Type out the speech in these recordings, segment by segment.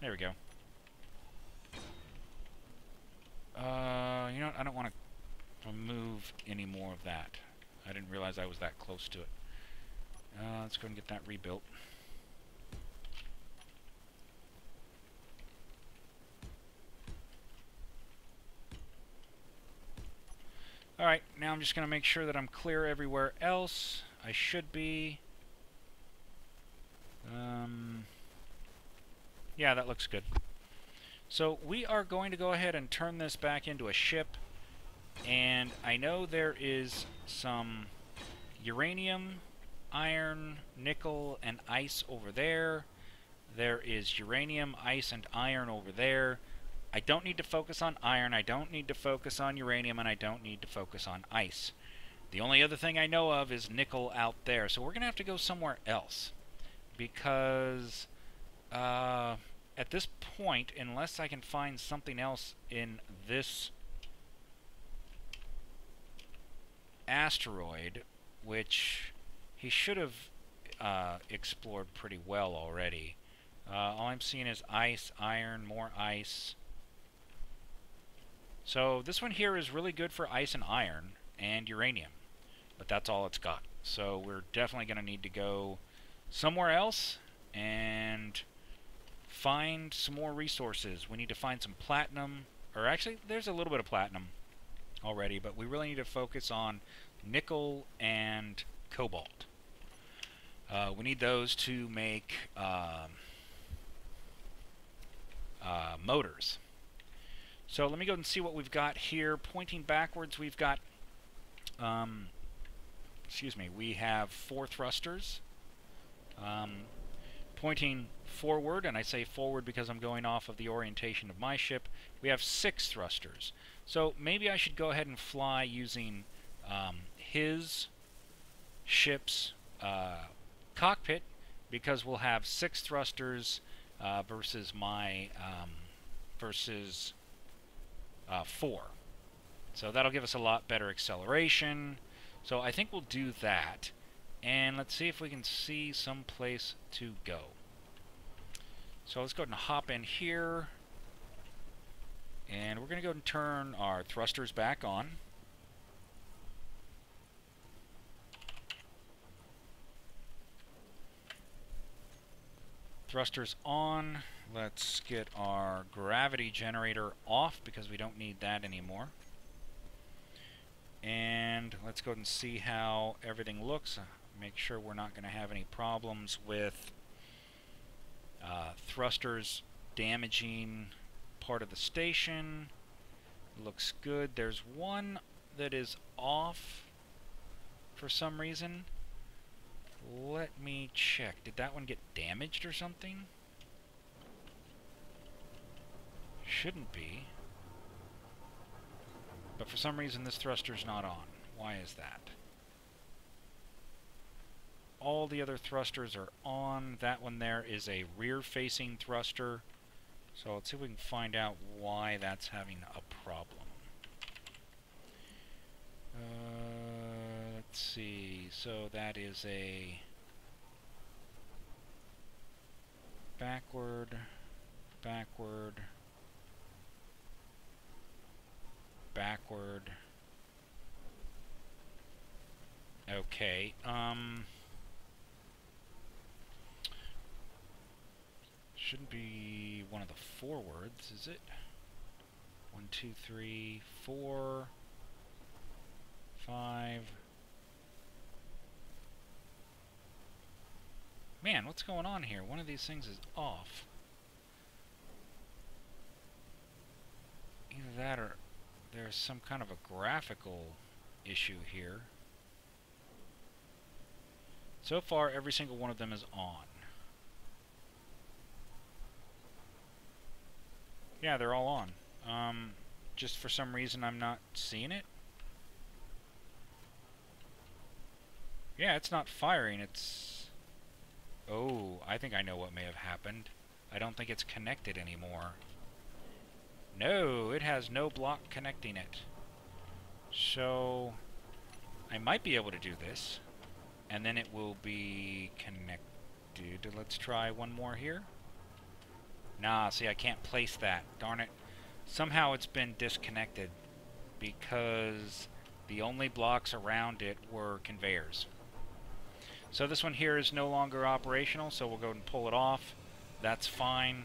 There we go. You know what? I don't want to remove any more of that. I didn't realize I was that close to it. Let's go and get that rebuilt. Alright, now I'm just going to make sure that I'm clear everywhere else. I should be. Yeah, that looks good. So we are going to go ahead and turn this back into a ship. And I know there is some uranium, iron, nickel, and ice over there. There is uranium, ice, and iron over there. I don't need to focus on iron, I don't need to focus on uranium, and I don't need to focus on ice. The only other thing I know of is nickel out there. So we're going to have to go somewhere else. Because at this point, unless I can find something else in this asteroid, which he should have explored pretty well already. All I'm seeing is ice, iron, more ice. So this one here is really good for ice and iron and uranium, but that's all it's got. So we're definitely going to need to go somewhere else and find some more resources. We need to find some platinum, or actually there's a little bit of platinum already, but we really need to focus on nickel and cobalt. We need those to make motors. So let me go and see what we've got here. Pointing backwards, we've got, we have 4 thrusters. Pointing forward, and I say forward because I'm going off of the orientation of my ship, we have 6 thrusters. So maybe I should go ahead and fly using his ship's cockpit, because we'll have 6 thrusters versus my 4. So that'll give us a lot better acceleration. So I think we'll do that. And let's see if we can see some place to go. So let's go ahead and hop in here. And we're going to go ahead and turn our thrusters back on. Thrusters on. Let's get our gravity generator off because we don't need that anymore. And let's go ahead and see how everything looks. Make sure we're not going to have any problems with thrusters damaging part of the station. Looks good. There's one that is off for some reason. Let me check. Did that one get damaged or something? Shouldn't be. But for some reason this thruster's not on. Why is that? All the other thrusters are on. That one there is a rear-facing thruster. So let's see if we can find out why that's having a problem. Let's see. So that is a backward, backward, backward. Okay. Shouldn't be one of the forwards, is it? 1, 2, 3, 4, 5. Man, what's going on here? One of these things is off. Either that or there's some kind of a graphical issue here. So far, every single one of them is on. Yeah, they're all on. Just for some reason I'm not seeing it. Yeah, it's not firing, it's... Oh, I think I know what may have happened. I don't think it's connected anymore. No, it has no block connecting it. So, I might be able to do this, and then it will be connected. Let's try one more here. Nah, see, I can't place that. Darn it. Somehow it's been disconnected because the only blocks around it were conveyors. So this one here is no longer operational, so we'll go ahead and pull it off. That's fine.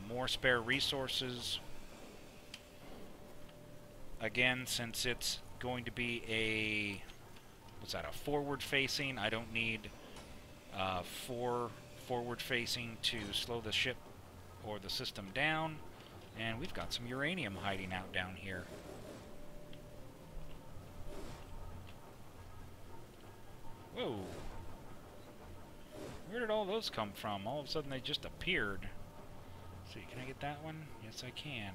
More spare resources. Again, since it's going to be a... what's that, a forward-facing? I don't need 4 forward-facing to slow the ship or the system down. And we've got some uranium hiding out down here. Whoa. Where did all those come from? All of a sudden they just appeared. Let's see, can I get that one? Yes, I can.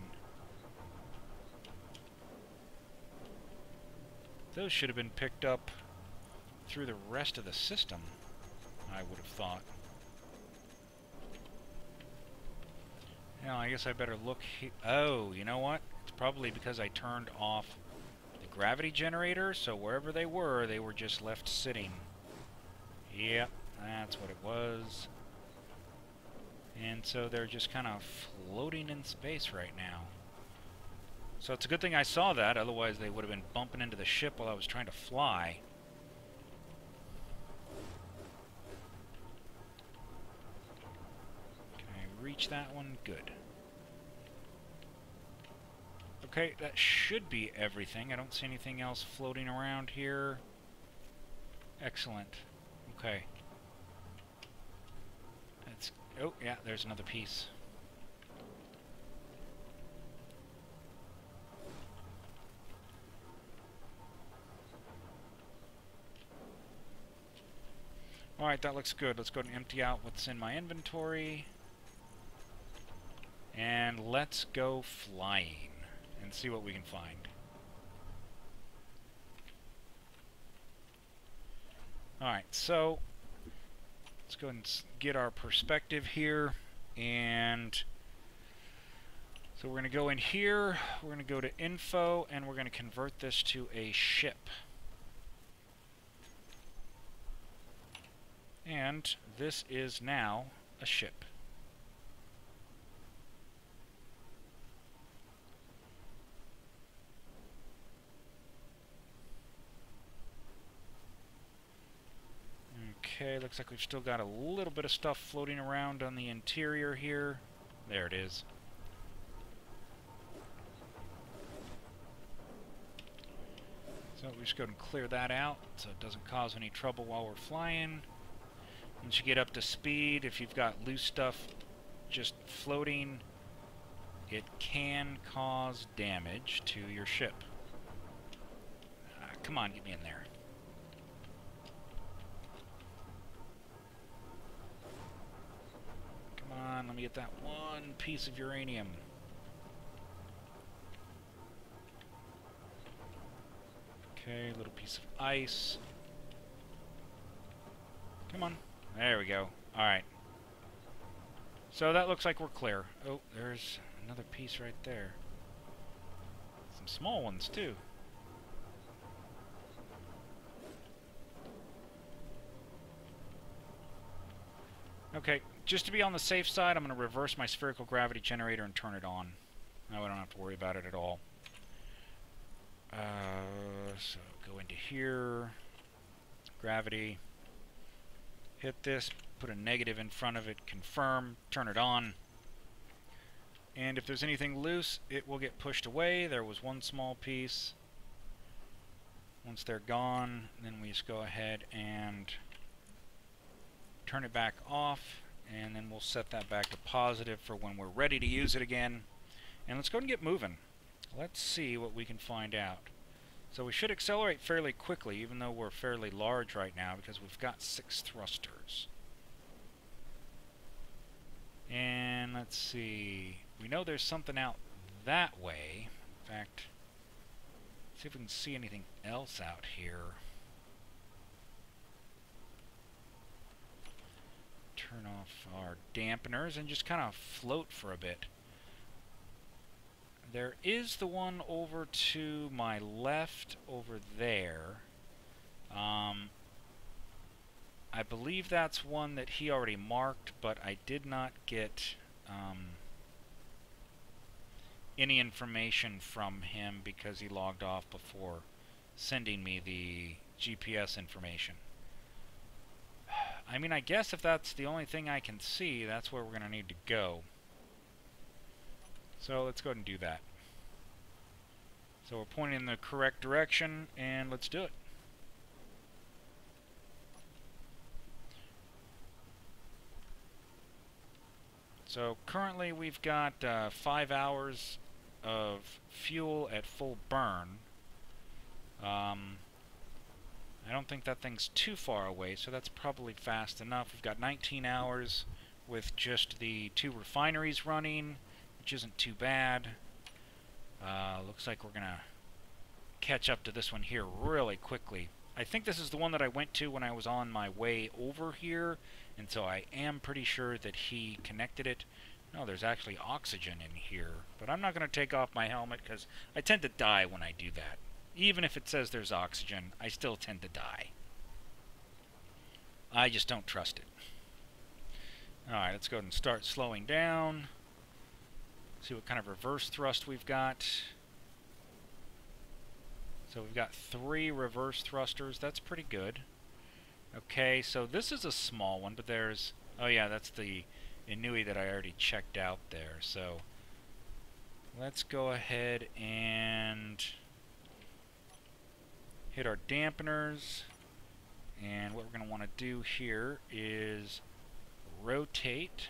Those should have been picked up through the rest of the system, I would have thought. Now, I guess I better look here. Oh, you know what? It's probably because I turned off the gravity generator, so wherever they were just left sitting. Yep, that's what it was. And so they're just kind of floating in space right now. So it's a good thing I saw that, otherwise they would have been bumping into the ship while I was trying to fly. Can I reach that one? Good. Okay, that should be everything. I don't see anything else floating around here. Excellent. Okay. That's... oh, yeah, there's another piece. Alright, that looks good. Let's go and empty out what's in my inventory. And let's go flying and see what we can find. Alright, so let's go and get our perspective here. And so we're going to go in here, we're going to go to info, and we're going to convert this to a ship. And this is now a ship. Okay, looks like we've still got a little bit of stuff floating around on the interior here. There it is. So we just go and clear that out so it doesn't cause any trouble while we're flying. Once you get up to speed, if you've got loose stuff just floating, it can cause damage to your ship. Come on, get me in there. Come on, let me get that one piece of uranium. Okay, little piece of ice. Come on. There we go. Alright. So that looks like we're clear. Oh, there's another piece right there. Some small ones, too. Okay, just to be on the safe side, I'm going to reverse my spherical gravity generator and turn it on. Now I don't have to worry about it at all. So go into here, gravity, hit this, put a negative in front of it, confirm, turn it on. And if there's anything loose, it will get pushed away. There was one small piece. Once they're gone, then we just go ahead and turn it back off, and then we'll set that back to positive for when we're ready to use it again. And let's go ahead and get moving. Let's see what we can find out. So we should accelerate fairly quickly, even though we're fairly large right now, because we've got 6 thrusters. And let's see. We know there's something out that way. In fact, see if we can see anything else out here. Turn off our dampeners and just kind of float for a bit. There is the one over to my left over there. I believe that's one that he already marked, but I did not get any information from him because he logged off before sending me the GPS information. I mean, I guess if that's the only thing I can see, that's where we're going to need to go. So let's go ahead and do that. So we're pointing in the correct direction, and let's do it. So currently we've got 5 hours of fuel at full burn. I don't think that thing's too far away, so that's probably fast enough. We've got 19 hours with just the 2 refineries running, which isn't too bad. Looks like we're going to catch up to this one here really quickly. I think this is the one that I went to when I was on my way over here, and so I am pretty sure that he connected it. No, there's actually oxygen in here, but I'm not going to take off my helmet because I tend to die when I do that. Even if it says there's oxygen, I still tend to die. I just don't trust it. Alright, let's go ahead and start slowing down. See what kind of reverse thrust we've got. So we've got 3 reverse thrusters. That's pretty good. Okay, so this is a small one, but there's... Oh yeah, that's the Inui that I already checked out there. So let's go ahead and hit our dampeners. And what we're going to want to do here is rotate.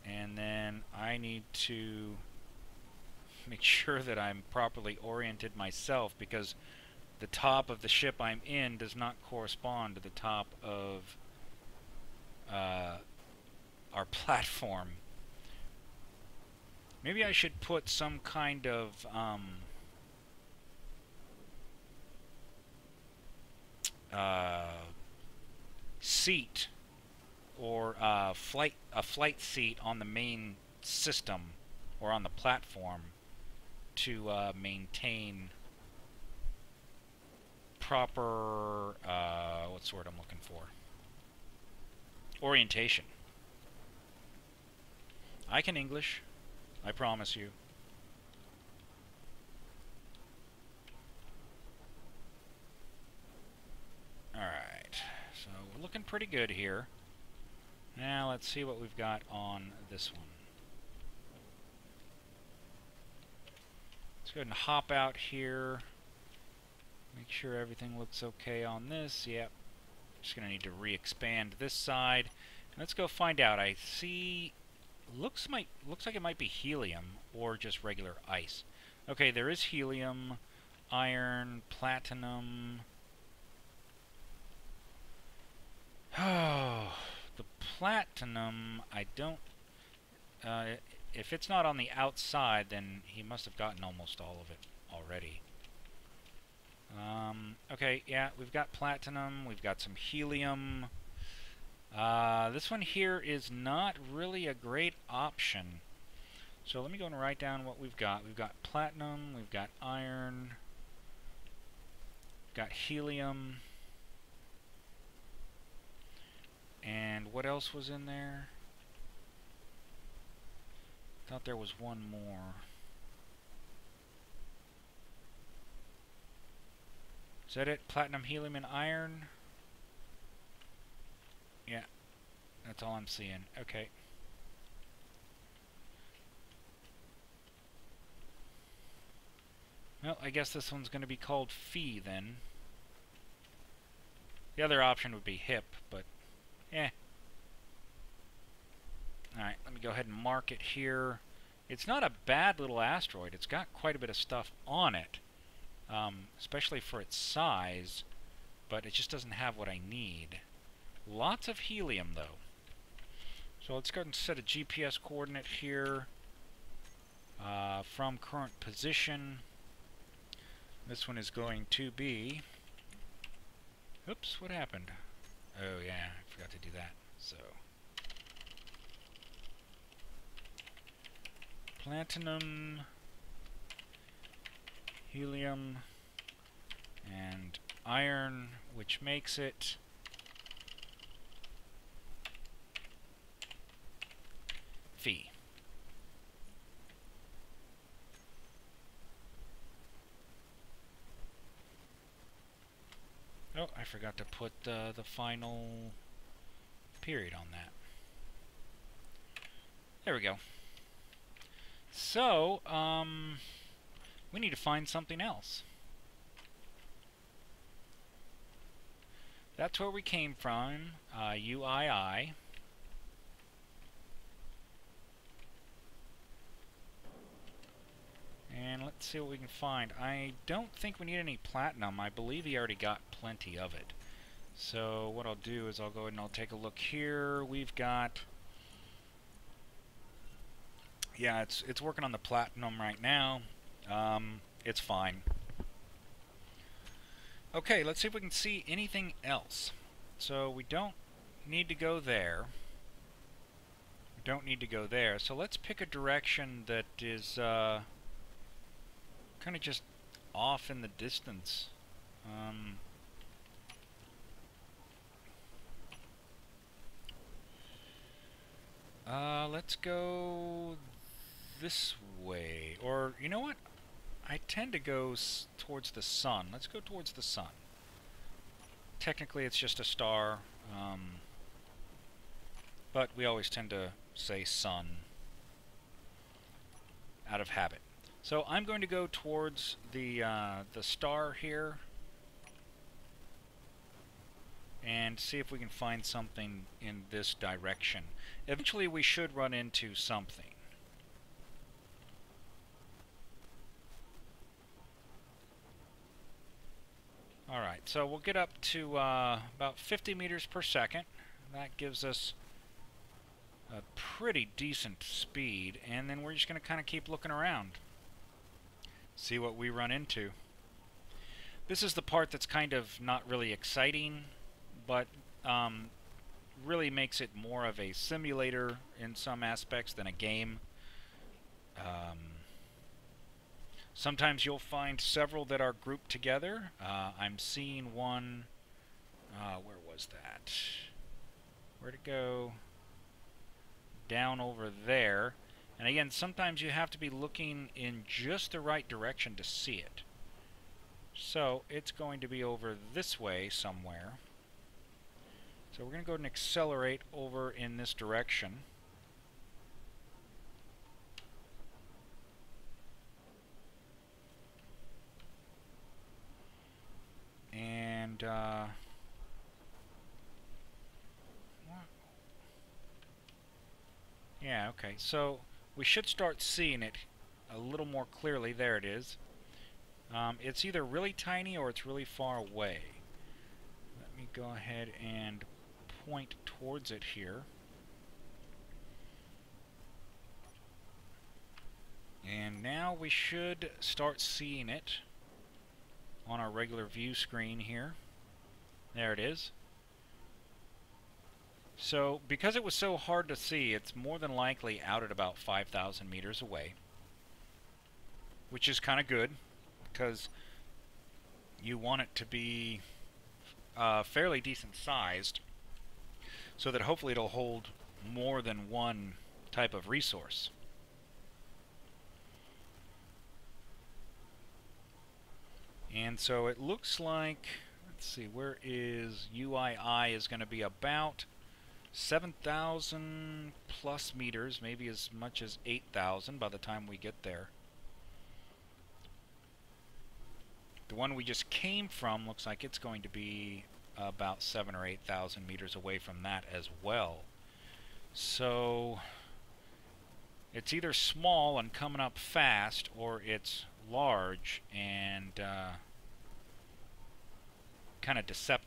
And then I need to make sure that I'm properly oriented myself, because the top of the ship I'm in does not correspond to the top of our platform. Maybe I should put some kind of seat or a flight seat on the main system or on the platform to maintain proper what's the word I'm looking for? Orientation. I can English, I promise you. Alright, so we're looking pretty good here. Now let's see what we've got on this one. Let's go ahead and hop out here. Make sure everything looks okay on this. Yep. Just going to need to re-expand this side. And let's go find out. I see... Looks like it might be helium or just regular ice. Okay, there is helium, iron, platinum. Oh, the platinum, I don't... if it's not on the outside, then he must have gotten almost all of it already. Okay, yeah, we've got platinum, we've got some helium. This one here is not really a great option. So let me go and write down what we've got. We've got platinum, we've got iron, we've got helium. And what else was in there? Thought there was one more. Is that it? Platinum, helium, and iron? Yeah. That's all I'm seeing. Okay. Well, I guess this one's going to be called Phi then. The other option would be hip, but eh. Alright, let me go ahead and mark it here. It's not a bad little asteroid. It's got quite a bit of stuff on it, especially for its size, but it just doesn't have what I need. Lots of helium, though. So let's go ahead and set a GPS coordinate here from current position. This one is going to be... Oops, what happened? Oh yeah, I forgot to do that. So... platinum, helium, and iron, which makes it Fe. Oh, I forgot to put the final period on that. There we go. So, we need to find something else. That's where we came from, UII. And let's see what we can find. I don't think we need any platinum. I believe he already got plenty of it. So what I'll do is I'll go ahead and I'll take a look here. We've got... Yeah, it's working on the platinum right now. It's fine. Okay, let's see if we can see anything else. So we don't need to go there. We don't need to go there. So let's pick a direction that is kind of just off in the distance. Let's go this way. Or, you know what? I tend to go towards the sun. Let's go towards the sun. Technically, it's just a star, but we always tend to say sun out of habit. So I'm going to go towards the star here and see if we can find something in this direction. Eventually, we should run into something. Alright, so we'll get up to about 50 meters per second. That gives us a pretty decent speed, and then we're just going to kind of keep looking around. See what we run into. This is the part that's kind of not really exciting, but really makes it more of a simulator in some aspects than a game. Sometimes you'll find several that are grouped together. I'm seeing one... where was that? Where'd it go? Down over there. And again, sometimes you have to be looking in just the right direction to see it. So, it's going to be over this way somewhere. So we're going to go ahead and accelerate over in this direction. And, yeah, okay, so we should start seeing it a little more clearly. There it is. It's either really tiny or it's really far away. Let me go ahead and point towards it here. And now we should start seeing it on our regular view screen here. There it is. So, because it was so hard to see, it's more than likely out at about 5,000 meters away. Which is kind of good, because you want it to be fairly decent sized, so that hopefully it'll hold more than one type of resource. And so it looks like, let's see, where is UII is going to be about 7,000 plus meters, maybe as much as 8,000 by the time we get there. The one we just came from looks like it's going to be about 7,000 or 8,000 meters away from that as well. So it's either small and coming up fast, or it's large and kind of deceptive.